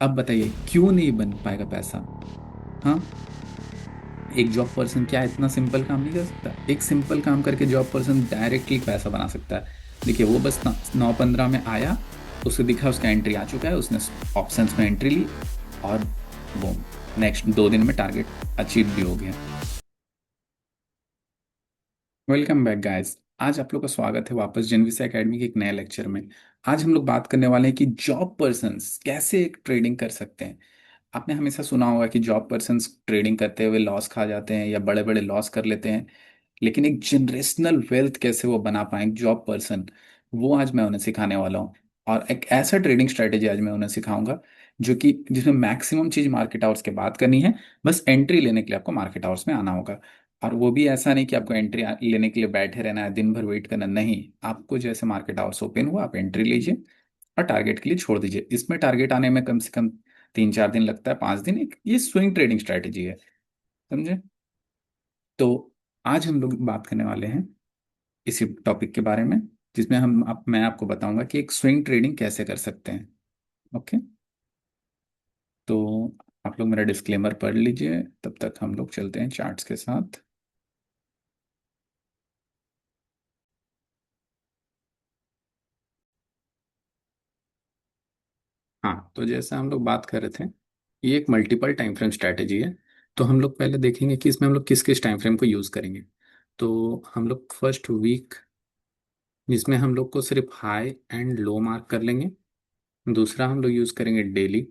अब बताइए क्यों नहीं बन पाएगा पैसा? हाँ, एक जॉब पर्सन क्या इतना सिंपल काम नहीं कर सकता? एक सिंपल काम करके जॉब पर्सन डायरेक्टली पैसा बना सकता है। देखिए वो बस 9:15 में आया, उसे दिखा उसका एंट्री आ चुका है, उसने ऑप्शंस में एंट्री ली और बूम, नेक्स्ट 2 दिन में टारगेट अचीव भी हो गया। Welcome back guys. आज आप लोग का स्वागत है वापस जनविसा एकेडमी के एक नए लेक्चर में। आज हम लोग बात करने वाले हैं कि जॉब पर्सन्स कैसे एक ट्रेडिंग कर सकते हैं। आपने हमेशा सुना होगा कि जॉब पर्सन्स ट्रेडिंग करते हुए लॉस खा जाते हैं या बड़े बड़े लॉस कर लेते हैं, लेकिन एक जनरेशनल वेल्थ कैसे वो बना पाए जॉब पर्सन, वो आज मैं उन्हें सिखाने वाला हूँ। और एक ऐसा ट्रेडिंग स्ट्रेटेजी आज मैं उन्हें सिखाऊंगा जो कि जिसमें मैक्सिमम चीज मार्केट आवर्स के बाद करनी है। बस एंट्री लेने के लिए आपको मार्केट आवर्स में आना होगा। और वो भी ऐसा नहीं कि आपको एंट्री लेने के लिए बैठे रहना है, दिन भर वेट करना नहीं। आपको जैसे मार्केट आवर्स ओपन हुआ आप एंट्री लीजिए और टारगेट के लिए छोड़ दीजिए। इसमें टारगेट आने में कम से कम 3-4 दिन लगता है, 5 दिन। एक ये स्विंग ट्रेडिंग स्ट्रेटेजी है, समझे? तो आज हम लोग बात करने वाले हैं इसी टॉपिक के बारे में, जिसमें मैं आपको बताऊंगा कि एक स्विंग ट्रेडिंग कैसे कर सकते हैं। ओके, तो आप लोग मेरा डिस्क्लेमर पढ़ लीजिए, तब तक हम लोग चलते हैं चार्ट्स के साथ। हाँ, तो जैसा हम लोग बात कर रहे थे, ये एक मल्टीपल टाइम फ्रेम स्ट्रैटेजी है। तो हम लोग पहले देखेंगे कि इसमें हम लोग किस किस टाइम फ्रेम को यूज़ करेंगे। तो हम लोग फर्स्ट वीक, जिसमें हम लोग को सिर्फ हाई एंड लो मार्क कर लेंगे। दूसरा हम लोग यूज़ करेंगे डेली,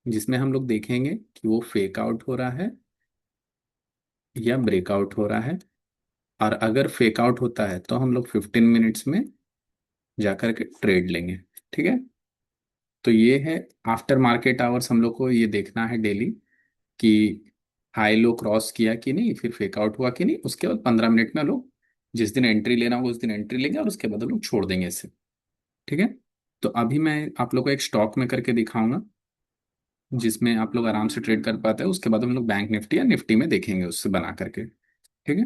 जिसमें हम लोग देखेंगे कि वो फेक आउट हो रहा है या ब्रेकआउट हो रहा है। और अगर फेक आउट होता है तो हम लोग 15 मिनट्स में जाकर के ट्रेड लेंगे। ठीक है, तो ये है आफ्टर मार्केट आवर्स। हम लोग को ये देखना है डेली कि हाई लो क्रॉस किया कि नहीं, फिर फेक आउट हुआ कि नहीं। उसके बाद 15 मिनट में हम लोग जिस दिन एंट्री लेना होगा उस दिन एंट्री लेंगे और उसके बाद हम लोग छोड़ देंगे इसे। ठीक है, तो अभी मैं आप लोग को एक स्टॉक में करके दिखाऊंगा जिसमें आप लोग आराम से ट्रेड कर पाते हैं। उसके बाद हम लोग बैंक निफ्टी या निफ्टी में देखेंगे उससे बना करके। ठीक है,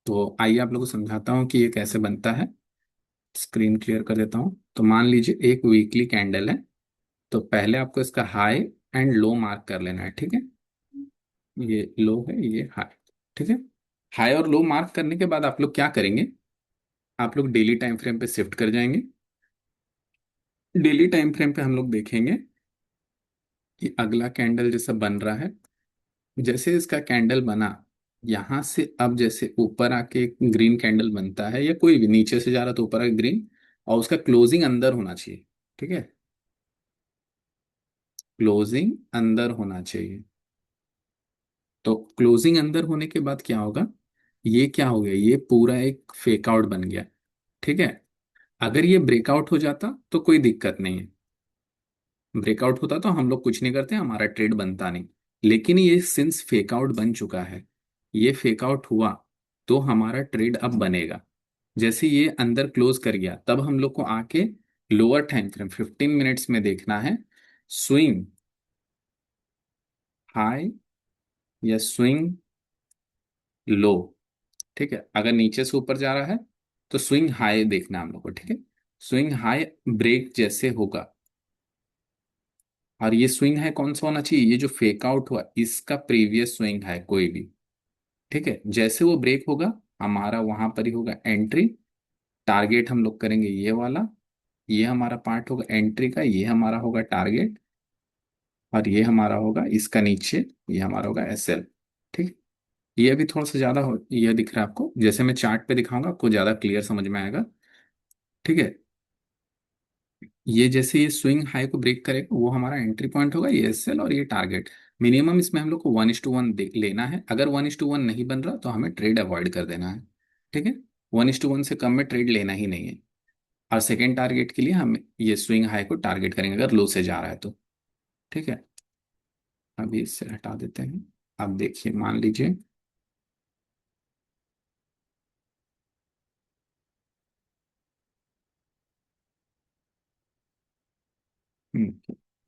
तो आइए आप लोगों को समझाता हूँ कि ये कैसे बनता है। स्क्रीन क्लियर कर देता हूँ। तो मान लीजिए एक वीकली कैंडल है, तो पहले आपको इसका हाई एंड लो मार्क कर लेना है। ठीक है, ये लो है, ये हाई। ठीक है, हाई और लो मार्क करने के बाद आप लोग क्या करेंगे, आप लोग डेली टाइम फ्रेम पे शिफ्ट कर जाएंगे। डेली टाइम फ्रेम पे हम लोग देखेंगे कि अगला कैंडल जैसा बन रहा है। जैसे इसका कैंडल बना, यहां से अब जैसे ऊपर आके एक ग्रीन कैंडल बनता है, या कोई भी नीचे से जा रहा तो ऊपर आके ग्रीन, और उसका क्लोजिंग अंदर होना चाहिए। ठीक है, क्लोजिंग अंदर होना चाहिए। तो क्लोजिंग अंदर होने के बाद क्या होगा, ये क्या हो गया, ये पूरा एक फेक आउट बन गया। ठीक है, अगर ये ब्रेकआउट हो जाता तो कोई दिक्कत नहीं है। ब्रेकआउट होता तो हम लोग कुछ नहीं करते, हमारा ट्रेड बनता नहीं। लेकिन ये सिंस फेक आउट बन चुका है, ये फेक आउट हुआ, तो हमारा ट्रेड अब बनेगा। जैसे ये अंदर क्लोज कर गया, तब हम लोग को आके लोअर टाइम फ्रेम 15 मिनट्स में देखना है स्विंग हाई या स्विंग लो। ठीक है, अगर नीचे से ऊपर जा रहा है तो स्विंग हाई देखना है हम लोग को। ठीक है, स्विंग हाई ब्रेक जैसे होगा। और ये स्विंग है कौन सा होना चाहिए, ये जो फेक आउट हुआ इसका प्रीवियस स्विंग है कोई भी। ठीक है, जैसे वो ब्रेक होगा हमारा वहां पर ही होगा एंट्री। टारगेट हम लोग करेंगे ये वाला, ये हमारा पार्ट होगा एंट्री का, ये हमारा होगा टारगेट। और ये हमारा होगा इसका नीचे, ये हमारा होगा एसएल। ठीक, ये अभी थोड़ा सा ज्यादा हो, ये दिख रहा है आपको, जैसे मैं चार्ट पे दिखाऊंगा आपको ज्यादा क्लियर समझ में आएगा। ठीक है, ये जैसे ये स्विंग हाई को ब्रेक करेगा वो हमारा एंट्री पॉइंट होगा, ये एसएल और ये टारगेट। मिनिमम इसमें हम लोग को 1:1 लेना है। अगर 1:1 नहीं बन रहा तो हमें ट्रेड अवॉइड कर देना है। ठीक है, 1:1 से कम में ट्रेड लेना ही नहीं है। और सेकेंड टारगेट के लिए हम ये स्विंग हाई को टारगेट करेंगे अगर लो से जा रहा है तो। ठीक है, अभी इससे हटा देते हैं। अब देखिए, मान लीजिए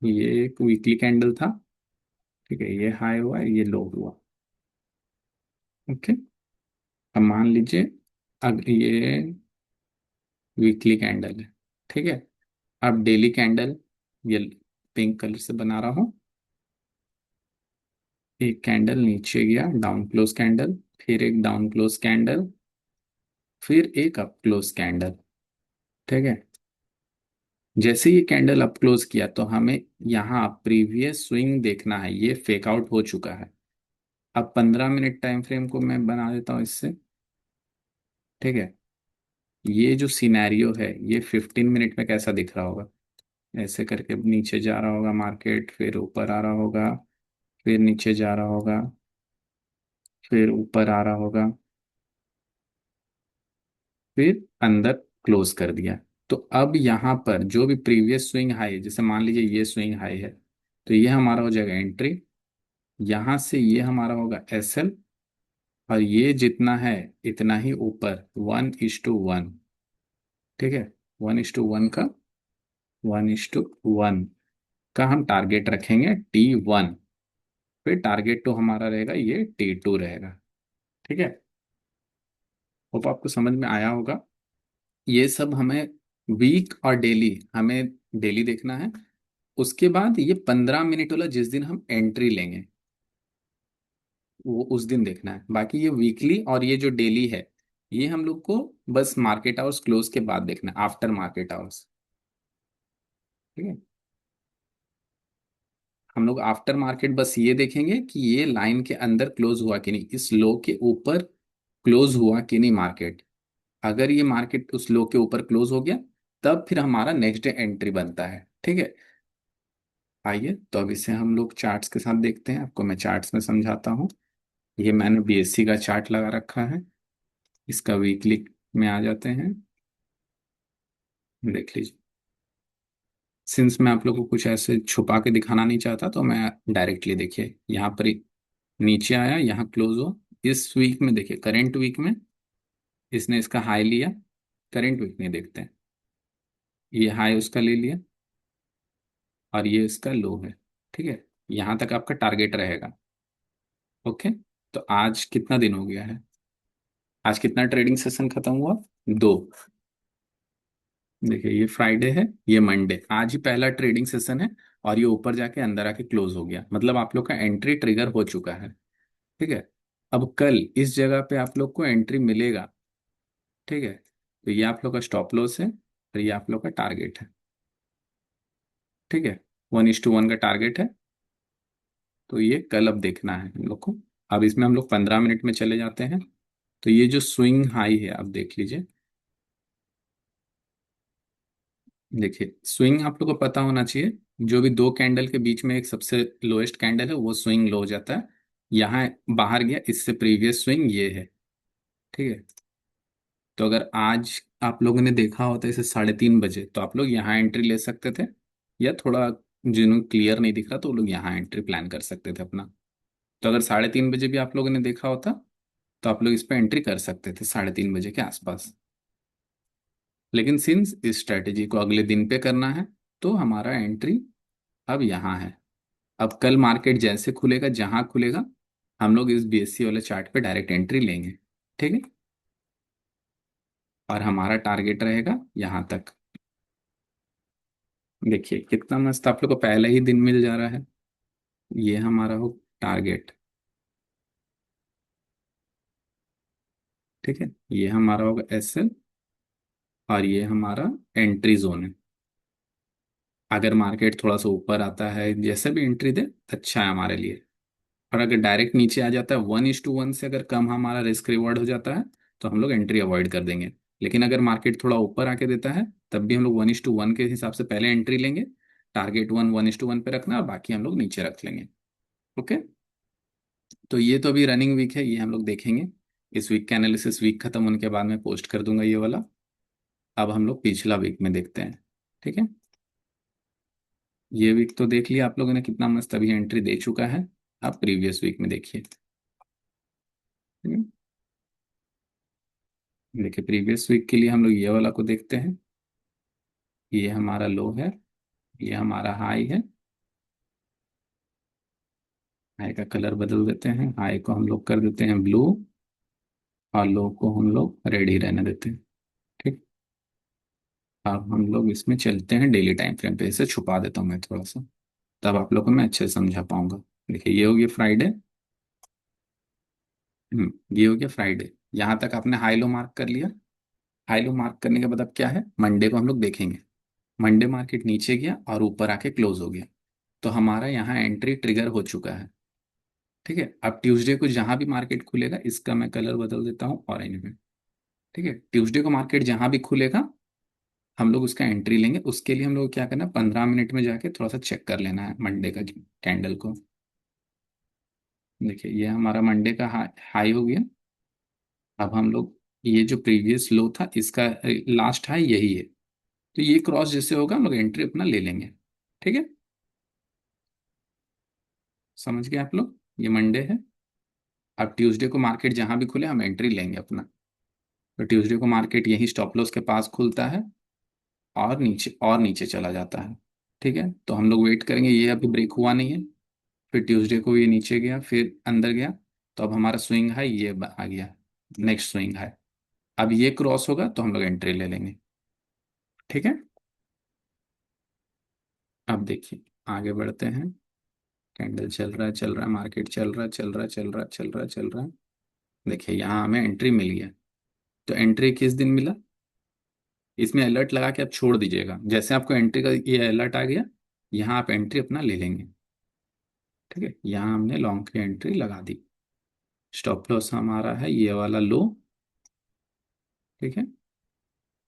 ये एक वीकली कैंडल था। ठीक है, ये हाई हुआ, ये लो हुआ। ओके, अब मान लीजिए अब ये वीकली कैंडल है। ठीक है, अब डेली कैंडल, ये पिंक कलर से बना रहा हूँ। एक कैंडल नीचे गया, डाउन क्लोज कैंडल, फिर एक डाउन क्लोज कैंडल, फिर एक अप क्लोज कैंडल। ठीक है। जैसे ये कैंडल अप क्लोज किया तो हमें यहाँ प्रीवियस स्विंग देखना है, ये फेक आउट हो चुका है। अब 15 मिनट टाइम फ्रेम को मैं बना देता हूँ इससे। ठीक है। ये जो सिनेरियो है ये 15 मिनट में कैसा दिख रहा होगा? ऐसे करके नीचे जा रहा होगा मार्केट, फिर ऊपर आ रहा होगा, फिर नीचे जा रहा होगा, फिर ऊपर आ रहा होगा, फिर अंदर क्लोज कर दिया। तो अब यहाँ पर जो भी प्रीवियस स्विंग हाई है, जैसे मान लीजिए ये स्विंग हाई है, तो ये हमारा हो जाएगा एंट्री। यहाँ से ये हमारा होगा एस एल, और ये जितना है इतना ही ऊपर 1:1। ठीक है। 1:1 का, 1:1 का हम टारगेट रखेंगे T1। फिर टारगेट टू हमारा रहेगा ये T2 रहेगा। ठीक है। होप आपको समझ में आया होगा। ये सब हमें वीक और डेली, हमें डेली देखना है। उसके बाद ये 15 मिनट वाला जिस दिन हम एंट्री लेंगे वो उस दिन देखना है। बाकी ये वीकली और ये जो डेली है ये हम लोग को बस मार्केट आवर्स क्लोज के बाद देखना है, आफ्टर मार्केट आवर्स। ठीक है। हम लोग आफ्टर मार्केट बस ये देखेंगे कि ये लाइन के अंदर क्लोज हुआ कि नहीं, इस लो के ऊपर क्लोज हुआ कि नहीं मार्केट। अगर ये मार्केट उस लो के ऊपर क्लोज हो गया तब फिर हमारा नेक्स्ट डे एंट्री बनता है। ठीक है। आइए तो अब इसे हम लोग चार्ट्स के साथ देखते हैं, आपको मैं चार्ट्स में समझाता हूँ। ये मैंने बीएससी का चार्ट लगा रखा है, इसका वीकली में आ जाते हैं। देख लीजिए। सिंस मैं आप लोगों को कुछ ऐसे छुपा के दिखाना नहीं चाहता तो मैं डायरेक्टली, देखिए यहाँ पर ही नीचे आया, यहाँ क्लोज हुआ। इस वीक में देखिए, करेंट वीक में इसने इसका हाई लिया। करेंट वीक में देखते हैं, ये हाई उसका ले लिया और ये इसका लो है। ठीक है। यहाँ तक आपका टारगेट रहेगा। ओके। तो आज कितना दिन हो गया है? आज कितना ट्रेडिंग सेशन खत्म हुआ? दो। देखिए ये फ्राइडे है, ये मंडे, आज ही पहला ट्रेडिंग सेशन है। और ये ऊपर जाके अंदर आके क्लोज हो गया, मतलब आप लोग का एंट्री ट्रिगर हो चुका है। ठीक है। अब कल इस जगह पे आप लोग को एंट्री मिलेगा। ठीक है। तो ये आप लोग का स्टॉप लॉस है और ये आप लोग का टारगेट है। ठीक है। 1:1 का टारगेट है। तो ये कल अब देखना है हम लोग को। अब इसमें हम लोग 15 मिनट में चले जाते हैं। तो ये जो स्विंग हाई है आप देख लीजिए। देखिए स्विंग आप लोग को पता होना चाहिए, जो भी दो कैंडल के बीच में एक सबसे लोएस्ट कैंडल है वो स्विंग लो हो जाता है। यहाँ बाहर गया, इससे प्रीवियस स्विंग ये है। ठीक है। तो अगर आज आप लोगों ने देखा होता इसे 3:30 बजे, तो आप लोग यहाँ एंट्री ले सकते थे, या थोड़ा जिन्हें क्लियर नहीं दिख रहा तो वो लोग यहाँ एंट्री प्लान कर सकते थे अपना। तो अगर 3:30 बजे भी आप लोगों ने देखा होता तो आप लोग इस पर एंट्री कर सकते थे 3:30 बजे के आसपास। लेकिन सिंस इस स्ट्रेटेजी को अगले दिन पे करना है तो हमारा एंट्री अब यहाँ है। अब कल मार्केट जैसे खुलेगा, जहां खुलेगा, हम लोग इस बीएससी वाले चार्ट पे डायरेक्ट एंट्री लेंगे। ठीक है। और हमारा टारगेट रहेगा यहाँ तक। देखिए कितना मस्त आप लोग को पहले ही दिन मिल जा रहा है। ये हमारा हो टारगेट। ठीक है। ये हमारा होगा एस एल, और ये हमारा एंट्री जोन है। अगर मार्केट थोड़ा सा ऊपर आता है जैसे भी एंट्री दे, अच्छा है हमारे लिए। और अगर डायरेक्ट नीचे आ जाता है 1:1 से अगर कम हमारा रिस्क रिवॉर्ड हो जाता है तो हम लोग एंट्री अवॉइड कर देंगे। लेकिन अगर मार्केट थोड़ा ऊपर आके देता है तब भी हम लोग 1:1 के हिसाब से पहले एंट्री लेंगे। टारगेट 1:1 पे रखना और बाकी हम लोग नीचे रख लेंगे। ओके। तो ये तो अभी रनिंग वीक है, ये हम लोग देखेंगे। इस वीक का एनालिसिस वीक खत्म होने के बाद मैं पोस्ट कर दूंगा ये वाला। अब हम लोग पिछला वीक में देखते हैं। ठीक है। ये वीक तो देख लिया आप लोगों ने, कितना मस्त अभी एंट्री दे चुका है। अब प्रीवियस वीक में देखिए। ठीक है? देखिए प्रीवियस वीक के लिए हम लोग ये वाला को देखते हैं। ये हमारा लो है, ये हमारा हाई है। हाई का कलर बदल देते हैं, हाई को हम लोग कर देते हैं ब्लू, और लो को हम लोग रेड ही रहने देते हैं। ठीक। अब हम लोग इसमें चलते हैं डेली टाइम फ्रेम पे, इसे छुपा देता हूँ मैं थोड़ा सा, तब आप लोग को मैं अच्छे से समझा पाऊंगा। देखिए ये हो गया फ्राइडे। ये हो गया फ्राइडे, यहाँ तक आपने हाई लो मार्क कर लिया। हाई लो मार्क करने के बाद अब क्या है, मंडे को हम लोग देखेंगे। मंडे मार्केट नीचे गया और ऊपर आके क्लोज हो गया, तो हमारा यहाँ एंट्री ट्रिगर हो चुका है। ठीक है, अब ट्यूसडे को जहां भी मार्केट खुलेगा, इसका मैं कलर बदल देता हूँ ऑरेंज में। ठीक है, ट्यूसडे को मार्केट जहां भी खुलेगा हम लोग उसका एंट्री लेंगे। उसके लिए हम लोग क्या करना है, 15 मिनट में जाके थोड़ा सा चेक कर लेना है मंडे का कैंडल को। देखिए ये हमारा मंडे का हाई हो गया। अब हम लोग ये जो प्रीवियस लो था इसका लास्ट हाई यही है, तो ये क्रॉस जैसे होगा हम लोग एंट्री अपना ले लेंगे। ठीक है, समझ गए आप लोग, ये मंडे है। अब ट्यूसडे को मार्केट जहां भी खुले हम एंट्री लेंगे अपना। तो ट्यूसडे को मार्केट यही स्टॉप लॉस के पास खुलता है और नीचे चला जाता है। ठीक है, तो हम लोग वेट करेंगे, ये अभी ब्रेक हुआ नहीं है। फिर ट्यूसडे को ये नीचे गया, फिर अंदर गया, तो अब हमारा स्विंग हाई ये आ गया, नेक्स्ट स्विंग हाई। अब ये क्रॉस होगा तो हम लोग एंट्री ले लेंगे। ठीक है, अब देखिए आगे बढ़ते हैं। कैंडल चल रहा है, चल रहा है, मार्केट चल रहा है, चल रहा है, चल रहा है, चल रहा है, चल रहा है। देखिए यहाँ हमें एंट्री मिल गया। तो एंट्री किस दिन मिला, इसमें अलर्ट लगा के आप छोड़ दीजिएगा, जैसे आपको एंट्री का ये अलर्ट आ गया, यहाँ आप एंट्री अपना ले लेंगे। ठीक है, यहाँ हमने लॉन्ग की एंट्री लगा दी। स्टॉप लॉस हमारा है ये वाला लो। ठीक है,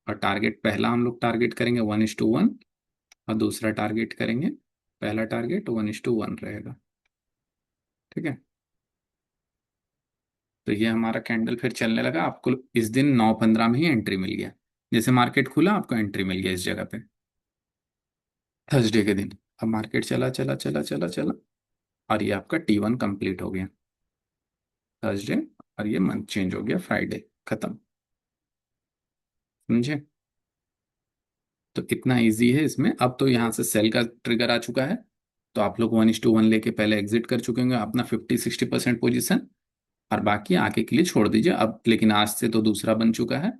और टारगेट पहला हम लोग टारगेट करेंगे 1:1, और दूसरा टारगेट करेंगे, पहला टारगेट 1:1 रहेगा। ठीक है, तो ये हमारा कैंडल फिर चलने लगा, आपको इस दिन 9:15 में ही एंट्री मिल गया। जैसे मार्केट खुला आपको एंट्री मिल गया इस जगह पे, थर्सडे के दिन। अब मार्केट चला चला चला चला चला, और ये आपका T1 कंप्लीट हो गया थर्सडे, और ये मंथ चेंज हो गया फ्राइडे, खत्म। समझे, तो इतना इजी है इसमें। अब तो यहाँ से सेल का ट्रिगर आ चुका है, तो आप लोग 1:1 लेके पहले एग्जिट कर चुके होंगे अपना 50-60% पोजीशन, और बाकी आगे के लिए छोड़ दीजिए अब। लेकिन आज से तो दूसरा बन चुका है,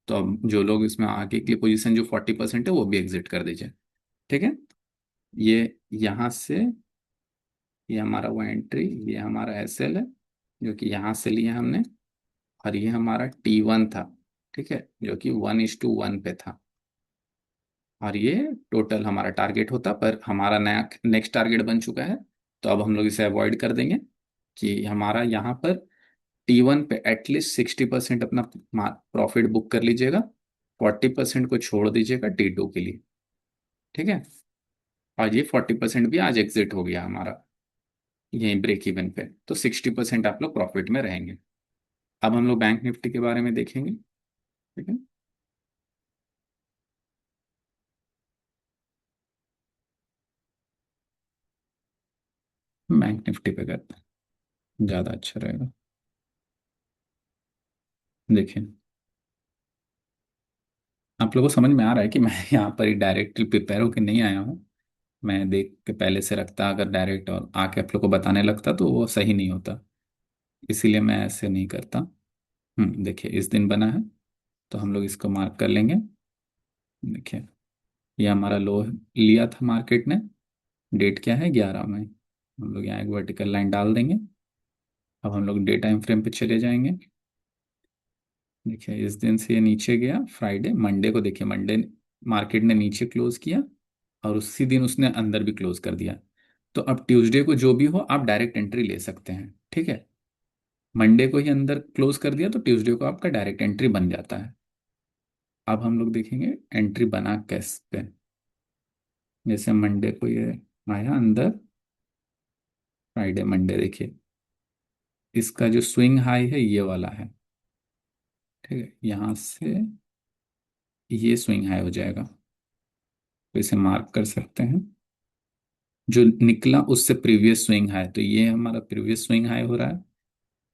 तो अब जो लोग इसमें आगे के लिए पोजीशन जो 40% है वो भी एग्जिट कर दीजिए। ठीक है, ये यहाँ से, ये हमारा वो एंट्री, ये हमारा SL है जो कि यहाँ से लिया हमने, और ये हमारा T1 था। ठीक है, जो कि 1:1 पे था, और ये टोटल हमारा टारगेट होता, पर हमारा नया नेक्स्ट टारगेट बन चुका है, तो अब हम लोग इसे अवॉइड कर देंगे कि हमारा यहाँ पर T1 पे एटलीस्ट 60% अपना प्रॉफिट बुक कर लीजिएगा, 40% को छोड़ दीजिएगा T2 के लिए। ठीक है, और ये 40% भी आज एग्जिट हो गया हमारा यही ब्रेक इवन पे, तो 60% आप लोग प्रॉफिट में रहेंगे। अब हम लोग बैंक निफ्टी के बारे में देखेंगे। ठीक है, बैंक निफ्टी पे करते हैं, ज़्यादा अच्छा रहेगा। देखिए आप लोगों को समझ में आ रहा है कि मैं यहाँ पर ही डायरेक्टली प्रिपेयर होकर नहीं आया हूँ। मैं देख के पहले से रखता, अगर डायरेक्ट और आके आप लोग को बताने लगता तो वो सही नहीं होता, इसीलिए मैं ऐसे नहीं करता। देखिए इस दिन बना है, तो हम लोग इसको मार्क कर लेंगे। देखिए ये हमारा लो लिया था मार्केट ने, डेट क्या है 11 में, हम लोग यहाँ एक वर्टिकल लाइन डाल देंगे। अब हम लोग डे टाइम फ्रेम पे चले जाएंगे। देखिए इस दिन से ये नीचे गया फ्राइडे, मंडे को देखिए, मंडे मार्केट ने नीचे क्लोज किया, और उसी दिन उसने अंदर भी क्लोज कर दिया। तो अब ट्यूसडे को जो भी हो आप डायरेक्ट एंट्री ले सकते हैं। ठीक है, मंडे को ही अंदर क्लोज कर दिया तो ट्यूसडे को आपका डायरेक्ट एंट्री बन जाता है। अब हम लोग देखेंगे एंट्री बना कैसे। जैसे मंडे को ये आया अंदर, फ्राइडे मंडे देखिए, इसका जो स्विंग हाई है ये वाला है। ठीक है, यहाँ से ये स्विंग हाई हो जाएगा, तो इसे मार्क कर सकते हैं। जो निकला उससे प्रीवियस स्विंग हाई, तो ये हमारा प्रीवियस स्विंग हाई हो रहा है,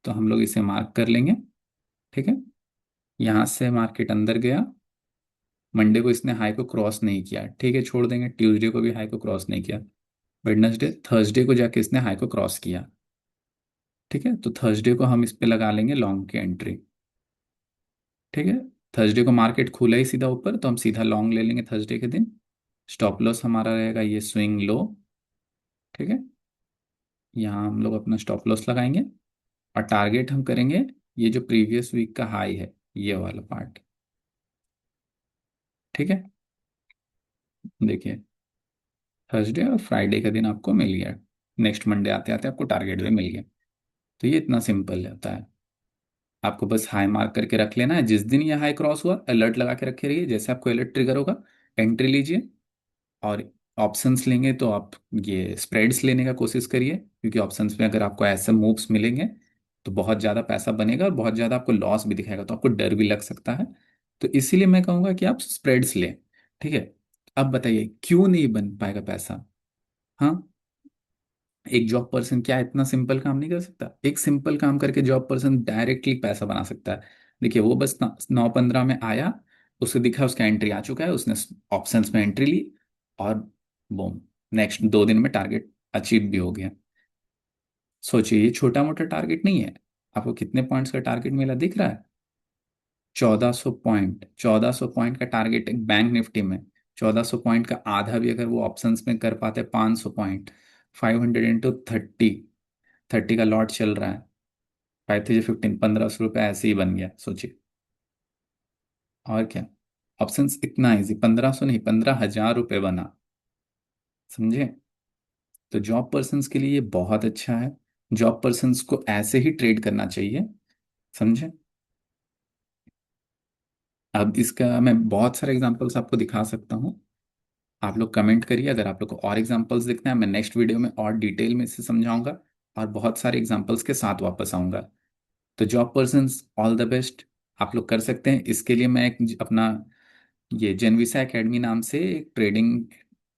तो हम लोग इसे मार्क कर लेंगे। ठीक है, यहाँ से मार्केट अंदर गया, मंडे को इसने हाई को क्रॉस नहीं किया, ठीक है छोड़ देंगे। ट्यूसडे को भी हाई को क्रॉस नहीं किया, वेडनेसडे थर्सडे को जाके इसने हाई को क्रॉस किया। ठीक है, तो थर्सडे को हम इस पे लगा लेंगे लॉन्ग की एंट्री। ठीक है, थर्सडे को मार्केट खुला ही सीधा ऊपर, तो हम सीधा लॉन्ग ले लेंगे थर्सडे के दिन। स्टॉप लॉस हमारा रहेगा ये स्विंग लो। ठीक है, यहाँ हम लोग अपना स्टॉप लॉस लगाएंगे। और टारगेट हम करेंगे ये जो प्रीवियस वीक का हाई है, ये वाला पार्ट। ठीक है, देखिए थर्सडे और फ्राइडे का दिन आपको मिल गया। नेक्स्ट मंडे आते आते आपको टारगेट भी मिल गया। तो ये इतना सिंपल होता है। आपको बस हाई मार्क करके रख लेना है। जिस दिन ये हाई क्रॉस हुआ अलर्ट लगा के रखे रहिए, जैसे आपको अलर्ट ट्रिगर होगा एंट्री लीजिए। और ऑप्शंस लेंगे तो आप ये स्प्रेड्स लेने का कोशिश करिए, क्योंकि ऑप्शंस में अगर आपको ऐसे मूव्स मिलेंगे तो बहुत ज़्यादा पैसा बनेगा और बहुत ज़्यादा आपको लॉस भी दिखाएगा, तो आपको डर भी लग सकता है। तो इसीलिए मैं कहूँगा कि आप स्प्रेड्स लें। ठीक है, अब बताइए क्यों नहीं बन पाएगा पैसा। हाँ, एक जॉब पर्सन क्या इतना सिंपल काम नहीं कर सकता? एक सिंपल काम करके जॉब पर्सन डायरेक्टली पैसा बना सकता है। देखिए वो बस 9:15 में आया, उसे दिखा उसका एंट्री आ चुका है, उसने ऑप्शंस में एंट्री ली और बूम, नेक्स्ट 2 दिन में टारगेट अचीव भी हो गया। सोचिए ये छोटा मोटा टारगेट नहीं है। आपको कितने पॉइंट्स का टारगेट मिला दिख रहा है? 1400 पॉइंट। 1400 पॉइंट का टारगेट एक बैंक निफ्टी में। 1400 पॉइंट का आधा भी अगर वो ऑप्शंस में कर पाते, 500 पॉइंट, 500 × 30, 30 का लॉट चल रहा है, 5 3 15, 1500 रुपये ऐसे ही बन गया, सोचिए। और क्या, ऑप्शंस इतना इजी, 1500 नहीं 15,000 रुपये बना। समझे? तो जॉब पर्सन्स के लिए ये बहुत अच्छा है। जॉब पर्सन्स को ऐसे ही ट्रेड करना चाहिए। समझे? अब इसका मैं बहुत सारे एग्जांपल्स आपको दिखा सकता हूँ। आप लोग कमेंट करिए, अगर आप लोग को और एग्जांपल्स दिखना है मैं नेक्स्ट वीडियो में और डिटेल में इसे समझाऊंगा और बहुत सारे एग्जांपल्स के साथ वापस आऊंगा। तो job persons all the best. आप लोग कर सकते हैं। इसके लिए मैं एक अपना ये जेनविसा एकेडमी नाम से एक ट्रेडिंग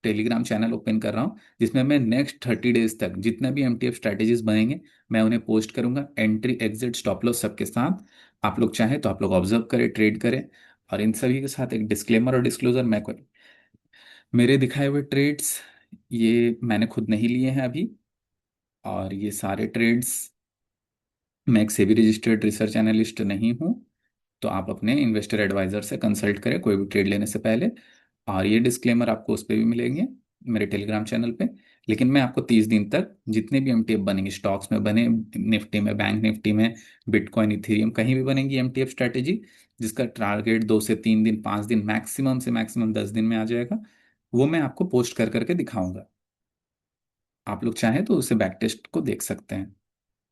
टेलीग्राम चैनल ओपन कर रहा हूँ, जिसमें मैं नेक्स्ट 30 डेज तक जितने भी एमटीएफ स्ट्रेटेजीज बनेंगे मैं उन्हें पोस्ट करूंगा, एंट्री एग्जिट स्टॉप लॉस सबके साथ। आप लोग चाहें तो आप लोग ऑब्जर्व करें, ट्रेड करें। और इन सभी के साथ एक डिस्क्लेमर और डिस्क्लोजर, मैं कोई मेरे दिखाए हुए ट्रेड्स ये मैंने खुद नहीं लिए हैं अभी। और ये सारे ट्रेड्स, मैं एक सेबी रजिस्टर्ड रिसर्च एनालिस्ट नहीं हूँ। तो आप अपने इन्वेस्टर एडवाइजर से कंसल्ट करें कोई भी ट्रेड लेने से पहले। और ये डिस्क्लेमर आपको उस पर भी मिलेंगे, मेरे टेलीग्राम चैनल पे। लेकिन मैं आपको 30 दिन तक जितने भी एमटीएफ बनेंगे, स्टॉक्स में बने, निफ्टी में, बैंक निफ्टी में, बिटकॉइन, इथेरियम, कहीं भी बनेंगी एमटीएफ स्ट्रैटेजी जिसका टारगेट 2 से 3 दिन, 5 दिन, मैक्सिमम से मैक्सिमम 10 दिन में आ जाएगा, वो मैं आपको पोस्ट कर करके दिखाऊंगा। आप लोग चाहें तो उसे बैक टेस्ट को देख सकते हैं।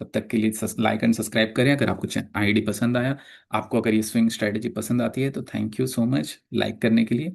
तब तक के लिए लाइक एंड सब्सक्राइब करें अगर आपको आईडी पसंद आया। आपको अगर ये स्विंग स्ट्रेटेजी पसंद आती है तो thank you so much like करने के लिए।